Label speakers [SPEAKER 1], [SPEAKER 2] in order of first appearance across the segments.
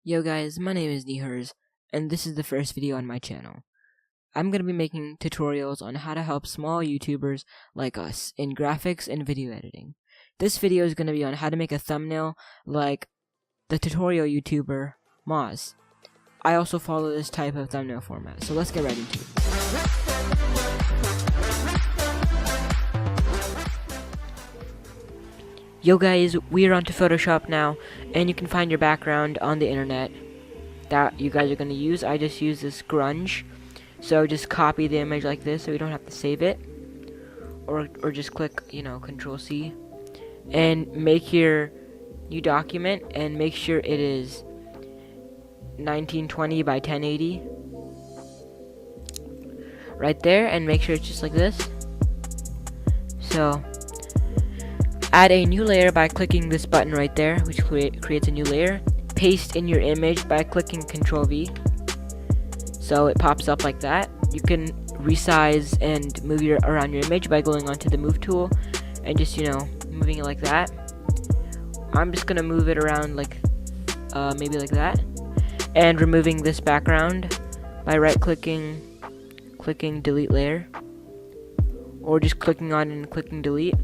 [SPEAKER 1] Yo guys, my name is Nihers, and this is the first video on my channel. I'm going to be making tutorials on how to help small YouTubers like us in graphics and video editing. This video is going to be on how to make a thumbnail like the tutorial YouTuber Moz. I also follow this type of thumbnail format, so let's get right into it. Yo guys, we are onto Photoshop now, and you can find your background on the internet that you guys are going to use. I just use this grunge, so just copy the image like this so you don't have to save it, or just click, Control C, and make your new document, and make sure it is 1920 by 1080 right there, and make sure it's just like this. So add a new layer by clicking this button right there, which creates a new layer. Paste in your image by clicking Control V, so it pops up like that. You can resize and move around your image by going onto the move tool and just moving it like that. I'm just gonna move it around like maybe like that, and removing this background by clicking delete layer, or just clicking on and clicking delete.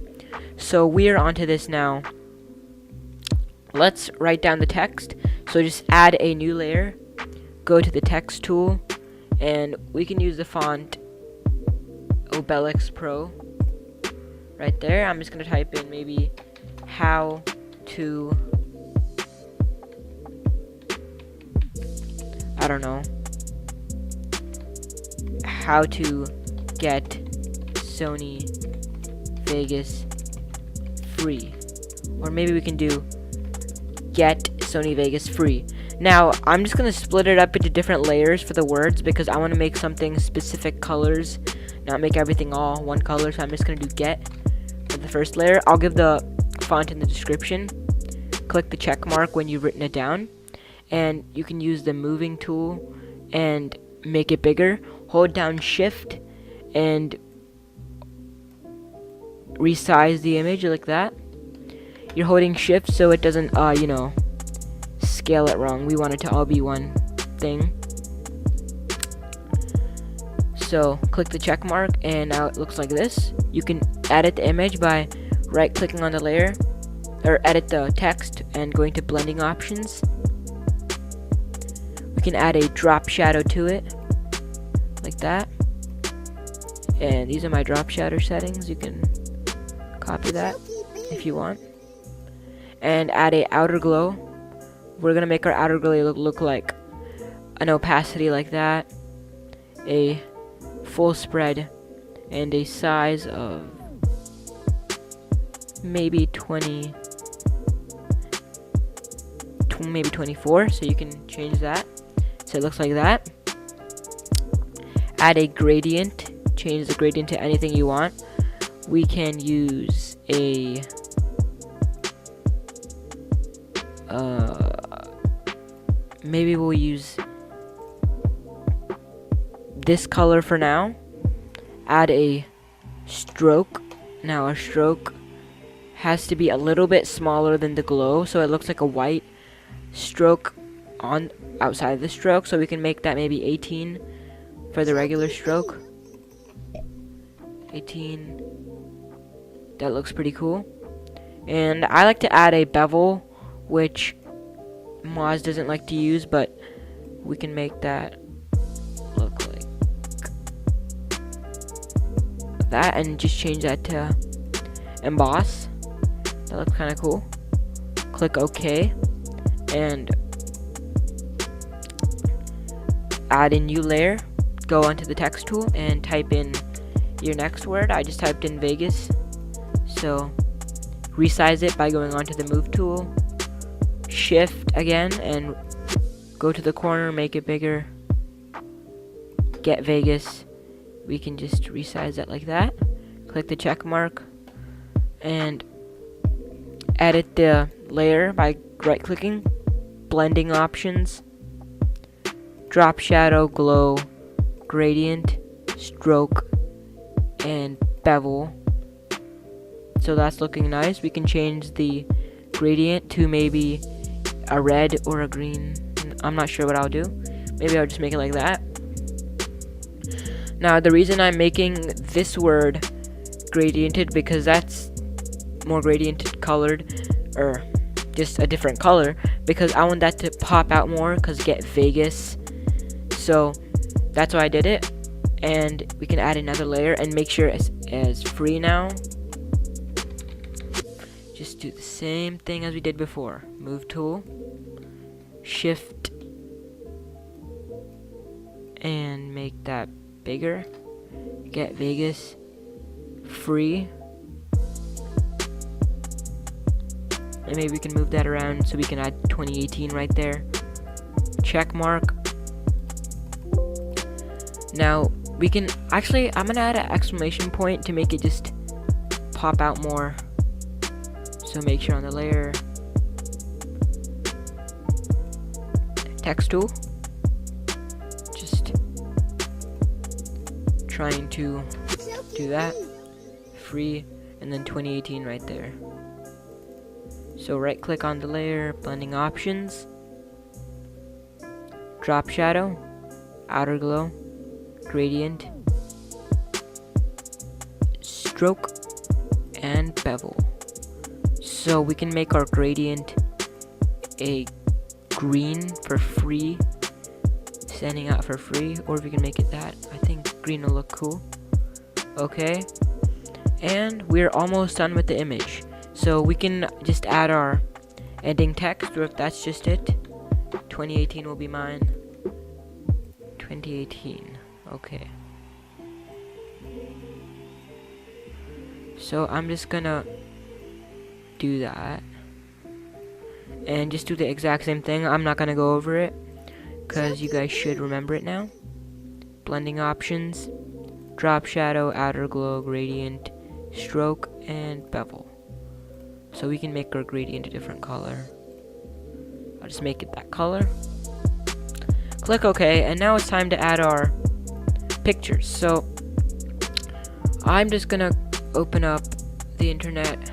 [SPEAKER 1] So we are onto this now. Let's write down the text. So just add a new layer, go to the text tool, and we can use the font Obelix Pro right there. I'm just gonna type in maybe how to, I don't know, how to get Sony Vegas free, or maybe we can do get Sony Vegas free. Now I'm just gonna split it up into different layers for the words because I want to make something specific colors, not make everything all one color. So I'm just gonna do get for the first layer. I'll give the font in the description. Click the check mark when you've written it down, and you can use the moving tool and make it bigger. Hold down shift and resize the image like that. You're holding shift so it doesn't scale it wrong. We want it to all be one thing. So click the check mark, and now it looks like this. You can edit the image by right clicking on the layer, or edit the text and going to blending options. We can add a drop shadow to it like that, and these are my drop shadow settings. You can copy that if you want, and add a outer glow. We're gonna make our outer glow look like an opacity like that, a full spread, and a size of maybe 20, maybe 24. So you can change that so it looks like that. Add a gradient. Change the gradient to anything you want. We can use a maybe we'll use this color for now. Add a stroke. Now a stroke has to be a little bit smaller than the glow, so it looks like a white stroke on outside of the stroke. So we can make that maybe 18 for the regular stroke. 18. That looks pretty cool. And I like to add a bevel, which Moz doesn't like to use, but we can make that look like that, and just change that to emboss. That looks kind of cool. Click OK, and add a new layer. Go onto the text tool and type in your next word. I just typed in Vegas, so resize it by going onto the move tool, shift again, and go to the corner, make it bigger. Get Vegas. We can just resize it like that. Click the check mark and edit the layer by right clicking, blending options, drop shadow, glow, gradient, stroke, and bevel. So that's looking nice. We can change the gradient to maybe a red or a green, I'm not sure what I'll do. Maybe I'll just make it like that. Now, the reason I'm making this word gradiented, because that's more gradiented colored, or just a different color, because I want that to pop out more, because get Vegas. So that's why I did it. And we can add another layer and make sure it's as free now. Just do the same thing as we did before. Move tool, shift, and make that bigger. Get Vegas, free. And maybe we can move that around so we can add 2018 right there. Check mark. Now we can actually, I'm gonna add an exclamation point to make it just pop out more. So make sure on the layer, text tool, just trying to do that, free, and then 2018 right there. So right click on the layer, blending options, drop shadow, outer glow, gradient, stroke, and bevel. So we can make our gradient a green for free, standing out for free, or we can make it that. I think green will look cool. Okay, and we're almost done with the image. So we can just add our ending text, or if that's just it, 2018 will be mine. 2018. Okay. So I'm just gonna do that and just do the exact same thing. I'm not gonna go over it because you guys should remember it now. Blending options, drop shadow, outer glow, gradient, stroke, and bevel. So we can make our gradient a different color. I'll just make it that color. Click OK, and now it's time to add our pictures. So I'm just gonna open up the internet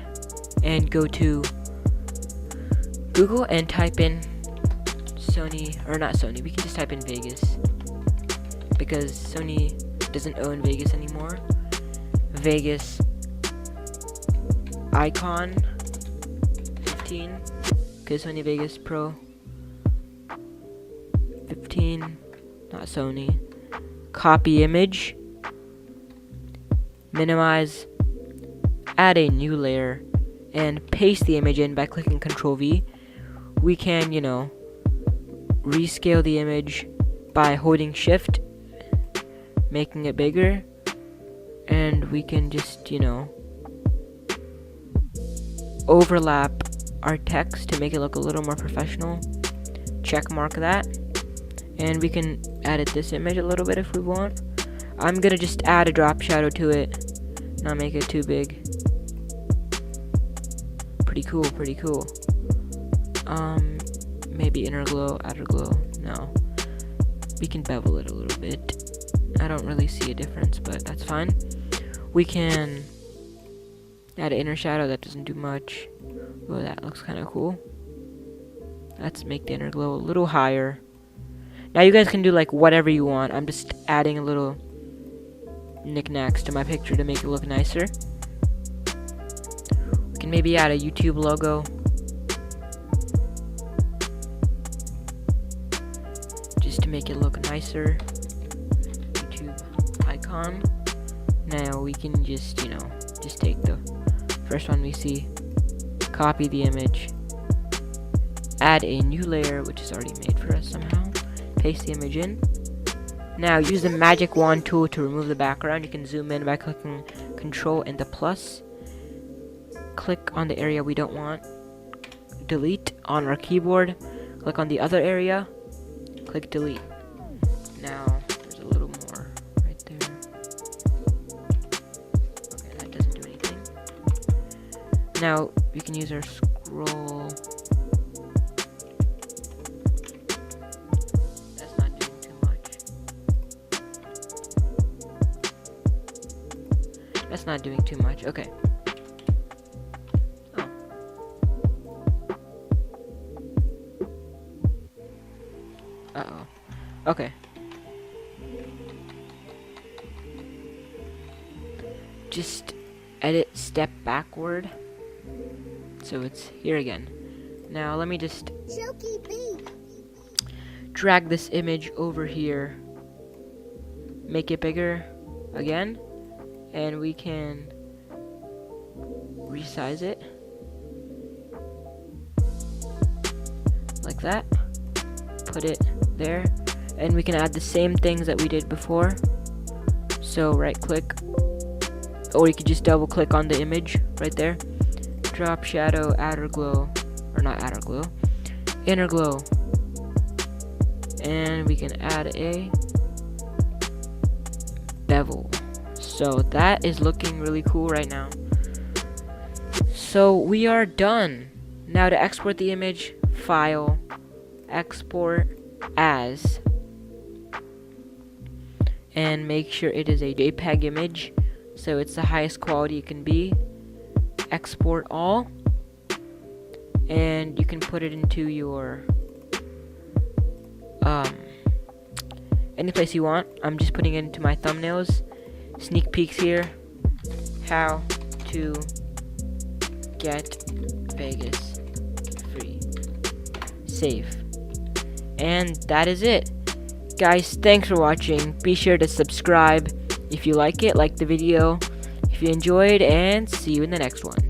[SPEAKER 1] and go to Google and type in Sony, or not Sony, we can just type in Vegas, because Sony doesn't own Vegas anymore. Vegas icon 15, because Sony Vegas Pro 15, not Sony. Copy image, minimize, add a new layer, and paste the image in by clicking Ctrl V. We can, rescale the image by holding Shift, making it bigger, and we can just, overlap our text to make it look a little more professional. Check mark that, and we can edit this image a little bit if we want. I'm gonna just add a drop shadow to it, not make it too big. Pretty cool. Maybe inner glow, outer glow. No, we can bevel it a little bit. I don't really see a difference, but that's fine. We can add an inner shadow. That doesn't do much. Oh, that looks kind of cool. Let's make the inner glow a little higher. Now you guys can do like whatever you want. I'm just adding a little knickknacks to my picture to make it look nicer. We can maybe add a YouTube logo. Just to make it look nicer. YouTube icon. Now we can just, just take the first one we see, copy the image, add a new layer which is already made for us somehow, paste the image in. Now use the magic wand tool to remove the background. You can zoom in by clicking Control and the plus. Click on the area we don't want, delete on our keyboard, click on the other area, click delete. Now there's a little more right there. Okay, that doesn't do anything. Now we can use our scroll. That's not doing too much. That's not doing too much. Okay. Uh-oh. Okay. Just edit step backward. So it's here again. Now let me just drag this image over here. Make it bigger again. And we can resize it. Like that. Put it there. And we can add the same things that we did before. So right click. Or you could just double click on the image right there. Drop shadow, outer glow. Or not outer glow. Inner glow. And we can add a bevel. So that is looking really cool right now. So we are done. Now to export the image, file, export as, and make sure it is a JPEG image, so it's the highest quality it can be. Export all, and you can put it into your any place you want. I'm just putting it into my thumbnails. Sneak peeks here. How to get Vegas free. Save. And that is it. Guys, thanks for watching. Be sure to subscribe if you like it, like the video if you enjoyed, and see you in the next one.